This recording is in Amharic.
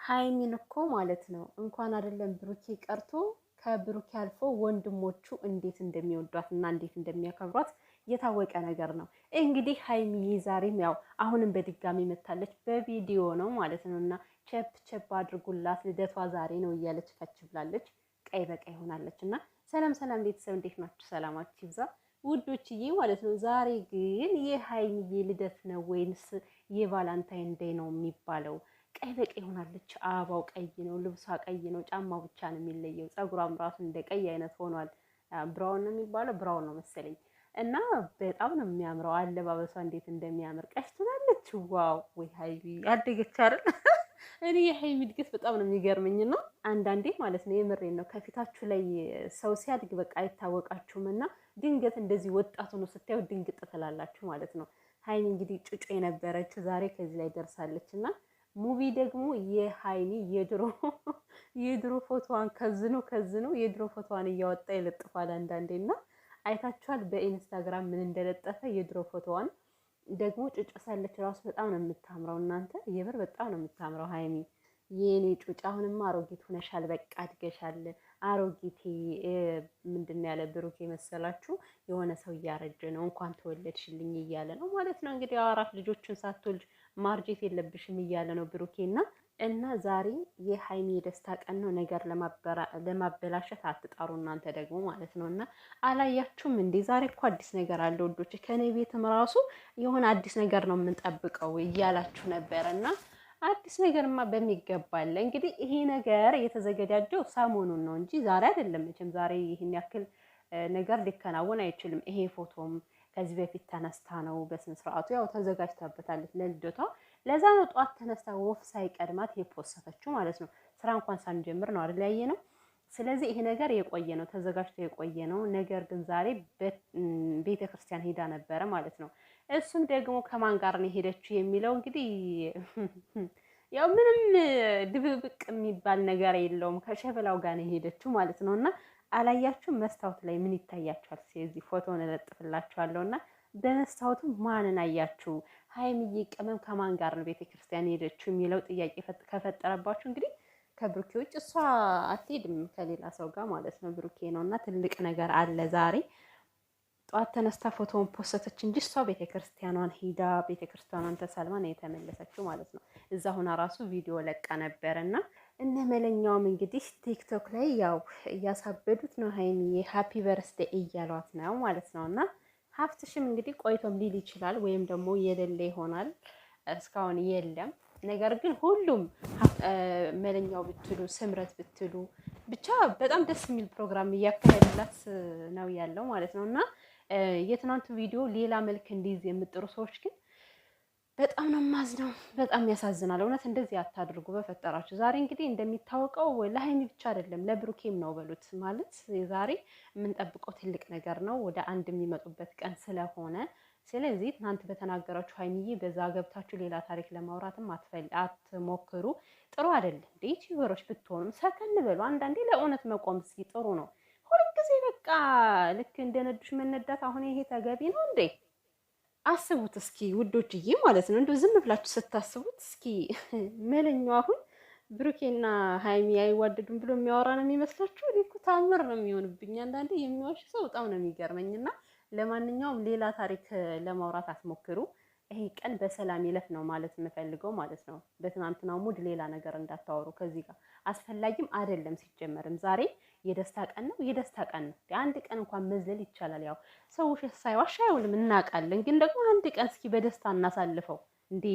ሀይሚን እኮ ማለት ነው እንኳን አይደለም ብሩኬ ቀርቶ ከብሩኬ አልፎ ወንድሞቹ እንዴት እንደሚወዷት እና እንዴት እንደሚያከብሯት የታወቀ ነገር ነው። እንግዲህ ሀይሚዬ ዛሬም ያው አሁንም በድጋሚ መታለች በቪዲዮ ነው ማለት ነው። እና ቸፕ ቸፕ አድርጉላት ልደቷ ዛሬ ነው እያለች ከች ብላለች። ቀይ በቀይ ሆናለች። እና ሰላም ሰላም ቤተሰብ እንዴት ናችሁ? ሰላማችሁ ይብዛ ውዶችዬ ማለት ነው። ዛሬ ግን የሀይሚዬ ልደት ነው ወይንስ የቫላንታይን ዴይ ነው የሚባለው? ቀይ በቀይ ሆናለች። አበባው ቀይ ነው፣ ልብሷ ቀይ ነው፣ ጫማው ብቻ ነው የሚለየው። ፀጉሯም ራሱ እንደ ቀይ አይነት ሆኗል። ብራውን ነው የሚባለው፣ ብራውን ነው መሰለኝ። እና በጣም ነው የሚያምረው አለባበሷ እንዴት እንደሚያምር ቀሽትናለች። ዋው ወይ ሀይሚ ያደገች አይደል? እኔ የሀይሚ እድገት በጣም ነው የሚገርመኝ። ነው አንዳንዴ ማለት ነው የምሬን ነው ከፊታችሁ ላይ ሰው ሲያድግ በቃ አይታወቃችሁም። እና ድንገት እንደዚህ ወጣቱ ነው ስታዩ ድንግጥ ትላላችሁ ማለት ነው። ሀይሚ እንግዲህ ጩጮ የነበረችው ዛሬ ከዚህ ላይ ደርሳለች። እና ሙቪ ደግሞ የሀይሚ የድሮ ፎቶዋን ከዝኑ የድሮ ፎቶዋን እያወጣ ይለጥፋል አንዳንዴ። እና አይታችኋል በኢንስታግራም ምን እንደለጠፈ የድሮ ፎቶዋን ደግሞ ጩጭ ሳለች ራሱ በጣም ነው የምታምረው። እናንተ የምር በጣም ነው የምታምረው ሀይሚ የኔ ጩጭ። አሁንማ አሮጊት ሆነሻል፣ በቃ አድገሻል። አሮጊቴ ምንድን ያለ ብሩክ የመሰላችሁ የሆነ ሰው እያረጀ ነው እንኳን ተወለድሽልኝ እያለ ነው ማለት ነው። እንግዲህ አራት ልጆችን ሳትወልድ ማርጀት የለብሽም እያለ ነው ብሩኬና እና ዛሬ የሀይሚ የደስታ ቀን ነው። ነገር ለማበላሸት አትጣሩ እናንተ ደግሞ ማለት ነው። እና አላያችሁም እንዴ? ዛሬ እኮ አዲስ ነገር አለ ወዶች። ከኔ ቤትም ራሱ የሆነ አዲስ ነገር ነው የምንጠብቀው እያላችሁ ነበረ። እና አዲስ ነገርማ በሚገባ አለ። እንግዲህ ይሄ ነገር የተዘገጃጀው ሰሞኑን ነው እንጂ ዛሬ አይደለም መቼም። ዛሬ ይህን ያክል ነገር ሊከናወን አይችልም። ይሄ ፎቶም ከዚህ በፊት ተነስታ ነው በስነ ስርዓቱ ያው ተዘጋጅታበታለች ለልደቷ። ለዛ ነው ጧት ተነስታ ወፍ ሳይቀድማት የፖሰተችው ማለት ነው። ስራ እንኳን ሳንጀምር ነው አይደል ያየ ነው። ስለዚህ ይሄ ነገር የቆየ ነው ተዘጋጅቶ የቆየ ነው። ነገር ግን ዛሬ ቤተ ክርስቲያን ሄዳ ነበረ ማለት ነው። እሱም ደግሞ ከማን ጋር ነው የሄደችው የሚለው እንግዲህ ያው ምንም ድብብቅ የሚባል ነገር የለውም። ከሸበላው ጋር ነው የሄደችው ማለት ነው። እና አላያችሁም? መስታወት ላይ ምን ይታያችኋል? ስለዚህ ፎቶውን እለጥፍላችኋለሁ። እና በመስታወቱ ማንን አያችሁ? ሀይሚዬ ቅመም ከማን ጋር ነው ቤተክርስቲያን ሄደችው የሚለው ጥያቄ ከፈጠረባችሁ እንግዲህ ከብሩኬ ውጭ እሷ አትሄድም ከሌላ ሰው ጋር ማለት ነው። ብሩኬ ነው። እና ትልቅ ነገር አለ ዛሬ። ጠዋት ተነስታ ፎቶውን ፖስተች እንጂ እሷ ቤተክርስቲያኗን ሄዳ ቤተክርስቲያኗን ተሳልማ ነው የተመለሰችው ማለት ነው። እዛ ሆና ራሱ ቪዲዮ ለቃ ነበር። እና እነ መለኛውም እንግዲህ ቲክቶክ ላይ ያው እያሳበዱት ነው። ሀይሚዬ ሃፒ በርስዴ እያሏት ነው ማለት ነው። እና ሀፍትሽም እንግዲህ ቆይቶም ሊል ይችላል ወይም ደግሞ የሌለ ይሆናል። እስካሁን የለም። ነገር ግን ሁሉም መለኛው ብትሉ ስምረት ብትሉ ብቻ በጣም ደስ የሚል ፕሮግራም እያካሄዱላት ነው ያለው ማለት ነው። እና የትናንቱ ቪዲዮ ሌላ መልክ እንዲይዝ የምጥሩ ሰዎች ግን በጣም ነው የማዝነው። በጣም ያሳዝናል። እውነት እንደዚህ አታድርጉ በፈጠራችሁ። ዛሬ እንግዲህ እንደሚታወቀው ለሀይሚ ብቻ አይደለም ለብሩኬም ነው በሉት። ማለት ዛሬ የምንጠብቀው ትልቅ ነገር ነው። ወደ አንድ የሚመጡበት ቀን ስለሆነ ስለዚህ ትናንት በተናገራችሁ ሀይሚዬ በዛ ገብታችሁ ሌላ ታሪክ ለማውራትም አትሞክሩ። ጥሩ አይደለም። እንደ ዩቲዩበሮች ብትሆኑም ሰከን በሉ። አንዳንዴ ለእውነት መቆም እስኪ ጥሩ ነው። ሁልጊዜ በቃ ልክ እንደነዱሽ መነዳት አሁን ይሄ ተገቢ ነው እንዴ? አስቡት እስኪ ውዶችዬ ማለት ነው። እንደው ዝም ብላችሁ ስታስቡት እስኪ መለኛው አሁን ብሩኬና ሀይሚ አይዋደዱም ብሎ የሚያወራ ነው የሚመስላችሁ? እኔ እኮ ታምር ነው የሚሆንብኝ አንዳንዴ። የሚዋሽ ሰው በጣም ነው የሚገርመኝና ለማንኛውም ሌላ ታሪክ ለማውራት አትሞክሩ። ይሄ ቀን በሰላም ይለፍ ነው ማለት የምፈልገው ማለት ነው። በትናንትናው ሙድ ሌላ ነገር እንዳታወሩ ከዚህ ጋር አስፈላጊም አይደለም። ሲጀመርም ዛሬ የደስታ ቀን ነው፣ የደስታ ቀን ነው። አንድ ቀን እንኳን መዝለል ይቻላል። ያው ሰው ውሸት ሳይዋሽ አይውልም እናውቃለን። ግን ደግሞ አንድ ቀን እስኪ በደስታ እናሳልፈው እንዴ!